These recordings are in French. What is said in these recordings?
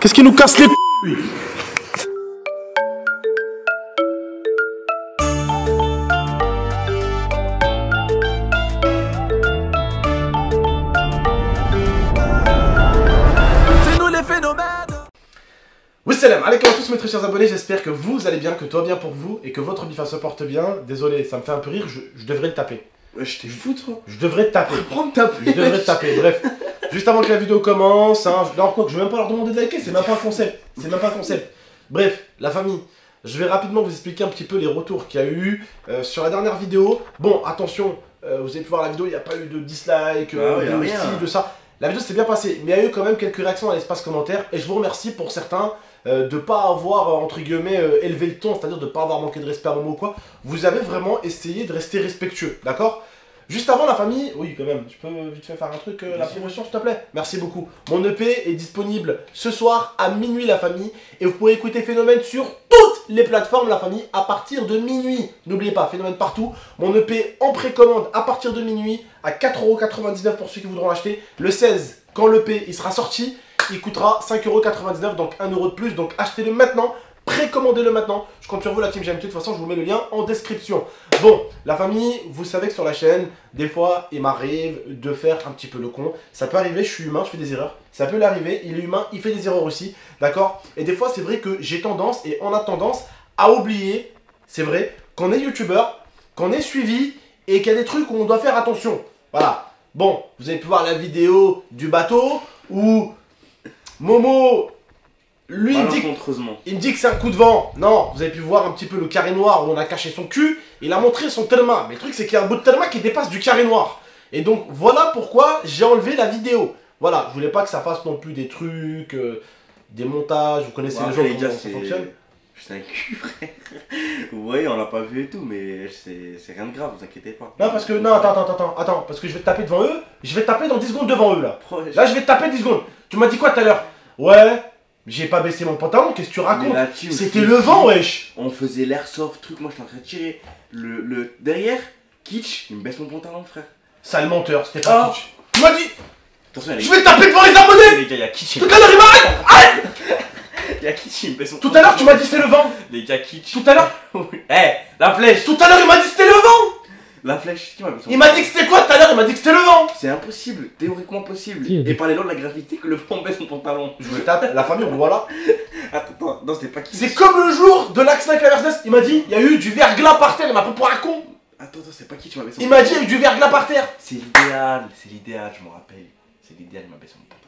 Qu'est-ce qui nous casse les couilles? C'est nous les phénomènes. Oui, salam alaikum à tous mes très chers abonnés, j'espère que vous allez bien, que tout va bien pour vous et que votre bifa se porte bien. Désolé, ça me fait un peu rire, je devrais le taper. Ouais, je t'ai fou toi. Je devrais te taper. Prends taper. Je devrais te taper, bref. Juste avant que la vidéo commence, hein, alors quoi que je vais même pas leur demander de liker, c'est même pas un concept. C'est même pas un concept. Bref, la famille, je vais rapidement vous expliquer un petit peu les retours qu'il y a eu sur la dernière vidéo. Bon, attention, vous avez pu voir la vidéo, il n'y a pas eu de dislike, de ci, de ça. La vidéo s'est bien passée, mais il y a eu quand même quelques réactions dans l'espace commentaire et je vous remercie pour certains de pas avoir, entre guillemets, élevé le ton, c'est-à-dire de pas avoir manqué de respect à un mot ou quoi. Vous avez vraiment essayé de rester respectueux, d'accord? Juste avant la famille, oui quand même, tu peux vite fait faire un truc, la promotion s'il te plaît. Merci beaucoup. Mon EP est disponible ce soir à minuit la famille et vous pourrez écouter Phénomène sur toutes les plateformes la famille à partir de minuit. N'oubliez pas, Phénomène partout. Mon EP en précommande à partir de minuit à 4,99€ pour ceux qui voudront l'acheter. Le 16, quand l'EP il sera sorti, il coûtera 5,99€, donc 1€ de plus. Donc achetez-le maintenant. Précommandez-le maintenant, je compte sur vous la team GMT, de toute façon je vous mets le lien en description. Bon, la famille, vous savez que sur la chaîne, des fois il m'arrive de faire un petit peu le con. Ça peut arriver, je suis humain, je fais des erreurs. Ça peut l'arriver, il est humain, il fait des erreurs aussi, d'accord? Et des fois c'est vrai que j'ai tendance, et on a tendance à oublier, c'est vrai, qu'on est youtubeur, qu'on est suivi, et qu'il y a des trucs où on doit faire attention. Voilà. Bon, vous avez pu voir la vidéo du bateau, où Momo... Lui, il me dit que c'est un coup de vent. Non, vous avez pu voir un petit peu le carré noir où on a caché son cul. Il a montré son telma. Mais le truc, c'est qu'il y a un bout de telma qui dépasse du carré noir. Et donc, voilà pourquoi j'ai enlevé la vidéo. Voilà, je voulais pas que ça fasse non plus des trucs, des montages. Vous connaissez les gens, comment ça fonctionne. C'est un cul, frère. Vous voyez, on l'a pas vu et tout, mais c'est rien de grave, vous inquiétez pas. Non, parce que, non, attends, parce que je vais te taper devant eux. Je vais te taper dans 10 secondes devant eux, là. Là, je vais te taper 10 secondes. Tu m'as dit quoi tout à l'heure? Ouais. J'ai pas baissé mon pantalon, qu'est-ce que tu racontes? C'était le vent, wesh. On faisait l'airsoft, truc, moi je suis en train de tirer. Le derrière, Kitsch, il me baisse mon pantalon, frère. Sale menteur, c'était pas Kitsch. Tu m'as dit. Attention, je vais te taper devant les abonnés. Les gars, y'a Kitsch. Tout à l'heure, il m'arrête. Y'a Kitsch, il me baisse mon pantalon. Tout à l'heure, tu m'as dit c'était le vent. Les gars, Kitsch. Tout à l'heure. Eh, la flèche. Tout à l'heure, il m'a dit c'était le vent. La flèche, qui m'a Il m'a dit que c'était quoi tout à l'heure? Il m'a dit que c'était le vent. C'est impossible, théoriquement possible. Et par les lois de la gravité que le vent baisse mon pantalon. Je me tape, la famille, on voilà. Attends, non, c'était pas qui. C'est comme le jour de l'axe 5 à Mercedes. Il m'a dit, il y a eu du verglas par terre. Il m'a pris pour un con. Attends, c'est pas qui tu m'as baissé. Il m'a dit, il y a eu du verglas par terre. C'est l'idéal, je me rappelle. C'est l'idéal, il m'a baissé mon pantalon.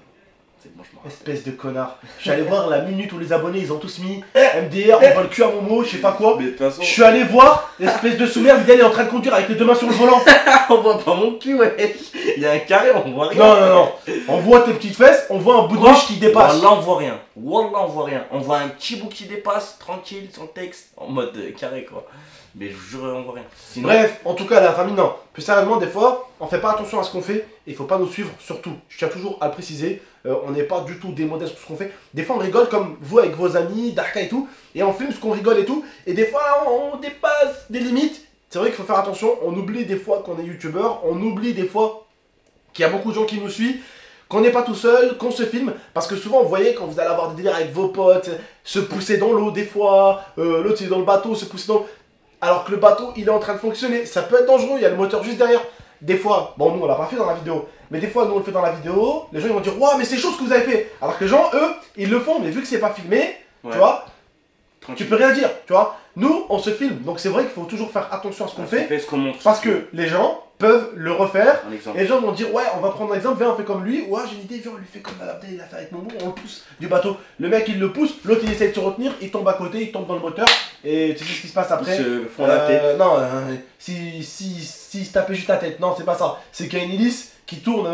Bon, je me rappelle. Espèce de connard. Je suis allé voir la minute où les abonnés ils ont tous mis MDR, on voit le cul à Momo, je sais pas quoi. Mais de toute façon. Je suis allé voir, espèce de sous-merde, il est en train de conduire avec les deux mains sur le volant. On voit pas mon cul, wesh. Il y a un carré, on voit rien. Non. On voit tes petites fesses, on voit un bout de bouche qui dépasse. Wallah, on voit rien. On voit rien. On voit un petit bout qui dépasse, tranquille, sans texte, en mode carré quoi. Mais je vous jure, on voit rien. Sinon... Bref, en tout cas, la famille, non. Plus sérieusement, des fois, on fait pas attention à ce qu'on fait et il faut pas nous suivre, surtout. Je tiens toujours à le préciser, on n'est pas du tout démodés sur ce qu'on fait. Des fois, on rigole comme vous avec vos amis, Darka et tout, et on filme ce qu'on rigole et tout, et des fois, on dépasse des limites. C'est vrai qu'il faut faire attention, on oublie des fois qu'on est youtubeur, on oublie des fois qu'il y a beaucoup de gens qui nous suivent, qu'on n'est pas tout seul, qu'on se filme, parce que souvent, vous voyez, quand vous allez avoir des délires avec vos potes, se pousser dans l'eau des fois, l'autre il est dans le bateau, se pousser dans... Alors que le bateau, il est en train de fonctionner. Ça peut être dangereux, il y a le moteur juste derrière. Des fois, bon, nous, on l'a pas fait dans la vidéo. Mais des fois, nous, on le fait dans la vidéo. Les gens, ils vont dire, waouh, mais c'est chaud ce que vous avez fait. Alors que les gens, eux, ils le font. Mais vu que c'est pas filmé, tu vois, tu peux rien dire, tu vois. Nous, on se filme. Donc, c'est vrai qu'il faut toujours faire attention à ce qu'on fait. Parce que les gens peuvent le refaire. Et les gens vont dire, ouais, on va prendre un exemple, viens, on fait comme lui. Ouais, j'ai une idée, viens, on lui fait comme Abdel, il a fait avec Momo, on le pousse du bateau. Le mec, il le pousse, l'autre, il essaie de se retenir, il tombe à côté, il tombe dans le moteur. Et tu sais ce qui se passe après? Ils se font la tête. Non, si se tapait juste la tête, non, c'est pas ça. C'est qu'il y a une hélice qui tourne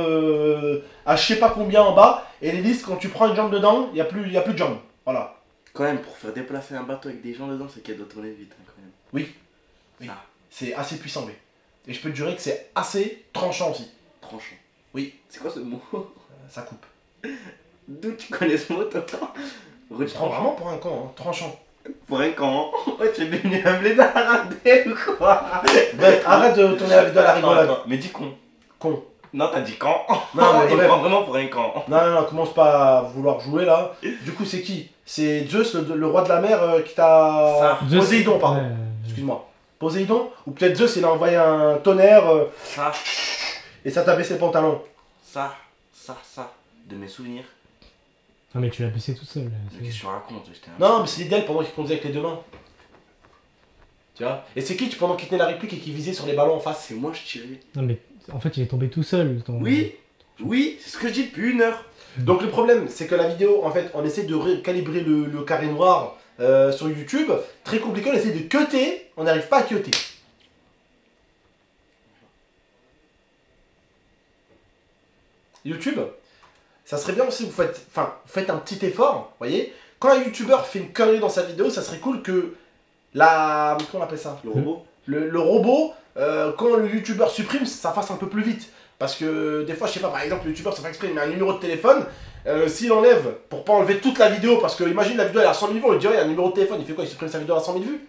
à je sais pas combien en bas. Et l'hélice, quand tu prends une jambe dedans, il n'y a plus de jambe. Voilà. Quand même, pour faire déplacer un bateau avec des gens dedans, c'est qu'elle doit tourner vite, hein, quand même. Oui. C'est assez puissant, mais. Et je peux te jurer que c'est assez tranchant aussi. Tranchant. Oui. C'est quoi ce mot? Ça coupe. D'où tu connais ce mot, toi? Je prends vraiment pour un con, hein. Tranchant. Pour un con? Ouais, tu es devenu un blédard ou quoi? Bref, arrête de tourner la vidéo à la rigolade. Mais dis con. Con. Non, t'as dit quand? Non, mais il bref. prend vraiment pour un camp. Non, commence pas à vouloir jouer là. Du coup, c'est qui? C'est Zeus, le roi de la mer, qui t'a... Ça. Poséidon, pardon. Ouais, Excuse-moi. Poséidon? Ou peut-être Zeus, il a envoyé un tonnerre Ça, et ça t'a baissé le pantalon. ça. De mes souvenirs. Non mais tu l'as baissé tout seul. Mais qu'est-ce que tu racontes? J'étais un- Non, mais c'est l'idéal pendant qu'il conduisait avec les deux mains. Tu vois? Et c'est qui pendant qu'il tenait la réplique et qui visait sur les ballons en face? C'est moi, je tirais. Non mais en fait il est tombé tout seul. Oui, c'est ce que je dis depuis 1 heure. Donc le problème, c'est que la vidéo, en fait, on essaie de recalibrer le carré noir sur YouTube. Très compliqué, on essaie de cutter, on n'arrive pas à cutter. YouTube, ça serait bien aussi, vous faites un petit effort, vous voyez. Quand un YouTuber fait une connerie dans sa vidéo, ça serait cool que comment on appelle ça? Le robot. Le robot, quand le YouTuber supprime, ça fasse un peu plus vite. Parce que des fois, je sais pas, par exemple, le YouTuber, ça fait exprès, il met un numéro de téléphone. S'il enlève, pour pas enlever toute la vidéo, parce que imagine la vidéo elle est à 100 000 vues, on lui dirait il y a un numéro de téléphone, il fait quoi? Il supprime sa vidéo à 100 000 vues?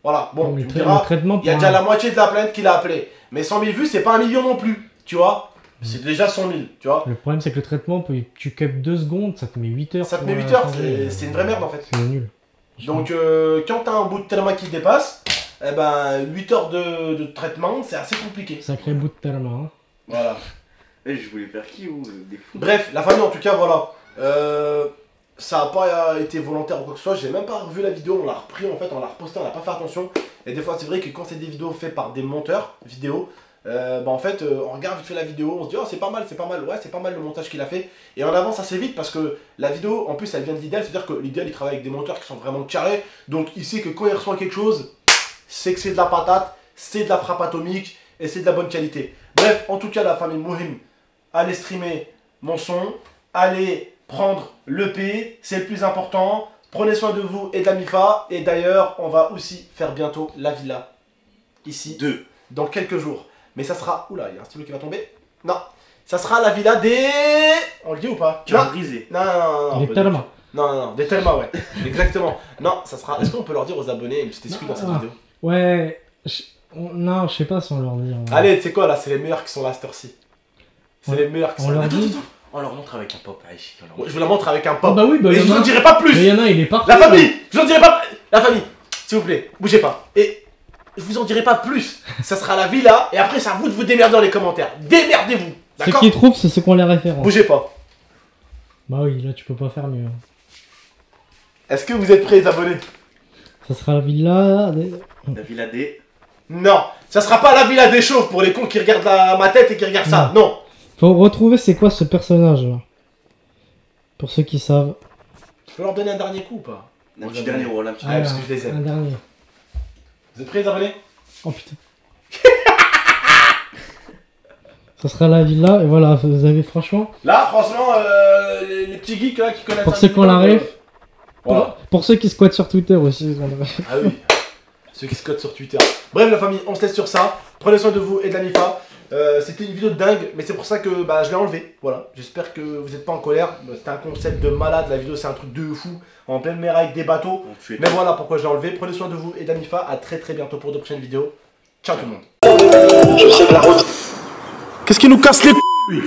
Voilà, bon, tu me diras, il y a déjà la moitié de la planète qui l'a appelé. Mais 100 000 vues, c'est pas 1 million non plus, tu vois? C'est déjà 100 000, tu vois? Le problème c'est que le traitement, tu capes 2 secondes, ça te met 8 heures. Ça te met pour 8 heures, changer. c'est une vraie merde en fait. C'est nul. Donc quand t'as un bout de tellement qui dépasse, eh ben 8 heures de traitement, c'est assez compliqué. Sacré bout de terme, hein. Voilà. Et je voulais faire qui ou des fous? Bref, la famille en tout cas, voilà. Ça n'a pas été volontaire ou quoi que ce soit, j'ai même pas revu la vidéo, on l'a repris en fait, on l'a reposté, on n'a pas fait attention. Et des fois c'est vrai que quand c'est des vidéos faites par des monteurs vidéo, en fait on regarde vite fait la vidéo, on se dit oh c'est pas mal, ouais c'est pas mal le montage qu'il a fait. Et on avance assez vite parce que la vidéo en plus elle vient de l'idéal, c'est à dire que l'idéal il travaille avec des monteurs qui sont vraiment carrés. Donc il sait que quand il reçoit quelque chose, c'est que c'est de la patate, c'est de la frappe atomique et c'est de la bonne qualité. Bref, en tout cas la famille Mouhim, allez streamer mon son, allez prendre l'EP, c'est le plus important. Prenez soin de vous et de la MIFA. Et d'ailleurs, on va aussi faire bientôt la villa. Ici. Dans quelques jours. Mais ça sera... Oula, il y a un stylo qui va tomber. Non. Ça sera la villa des... On le dit ou pas? Tu vas briser. Non. Les Telma. Non, des Telma, ouais. Exactement. Non, ça sera... Est-ce qu'on peut leur dire aux abonnés une petite excuse dans cette vidéo? Ouais. Non, je sais pas si on leur dit. Allez, tu sais quoi, là, c'est les meilleurs qui sont là à cette heure-ci. C'est les meilleurs qui sont On là. leur dit. On leur montre avec un pop. Allez, Ouais, je vous la montre avec un pop. Ah bah oui, bah Mais y en je vous a- en dirai pas plus. Mais y en a, il est parfait. La famille, je vous en dirai pas. La famille, s'il vous plaît, bougez pas. Et je vous en dirai pas plus. Ça sera la villa et après c'est à vous de vous démerder dans les commentaires. Démerdez-vous, Ceux d'accord? qui trouvent, c'est ceux qui ont les références. Bougez pas. Bah oui, là tu peux pas faire mieux. Est-ce que vous êtes prêts, les abonnés? Ça sera la villa. La villa des. Non, ça sera pas la villa des chauves pour les cons qui regardent ma tête et qui regardent ça. Non. Faut retrouver c'est quoi ce personnage là. Pour ceux qui savent. Je peux leur donner un dernier coup ou pas? Un petit dernier rôle, un petit. Ah, parce que je les aime. Un dernier. Vous êtes prêts, les abonnés? Oh putain. Ça sera la villa et voilà, vous avez franchement. Là, franchement, les petits geeks là qui connaissent. Pour un ceux petit qui ont peu, la ref. Voilà. Pour ceux qui squattent sur Twitter aussi. ils ont la ref. Ah oui, ceux qui se codent sur Twitter. Bref la famille, on se laisse sur ça. Prenez soin de vous et de la MIFA. C'était une vidéo de dingue, mais c'est pour ça que je l'ai enlevé. Voilà, j'espère que vous n'êtes pas en colère. C'était un concept de malade, la vidéo c'est un truc de fou. En pleine mer avec des bateaux. Mais voilà pourquoi je l'ai enlevé. Prenez soin de vous et de la MIFA. À très bientôt pour de prochaines vidéos. Ciao tout le monde. Je sais que la route. Qu'est-ce qui nous casse les couilles?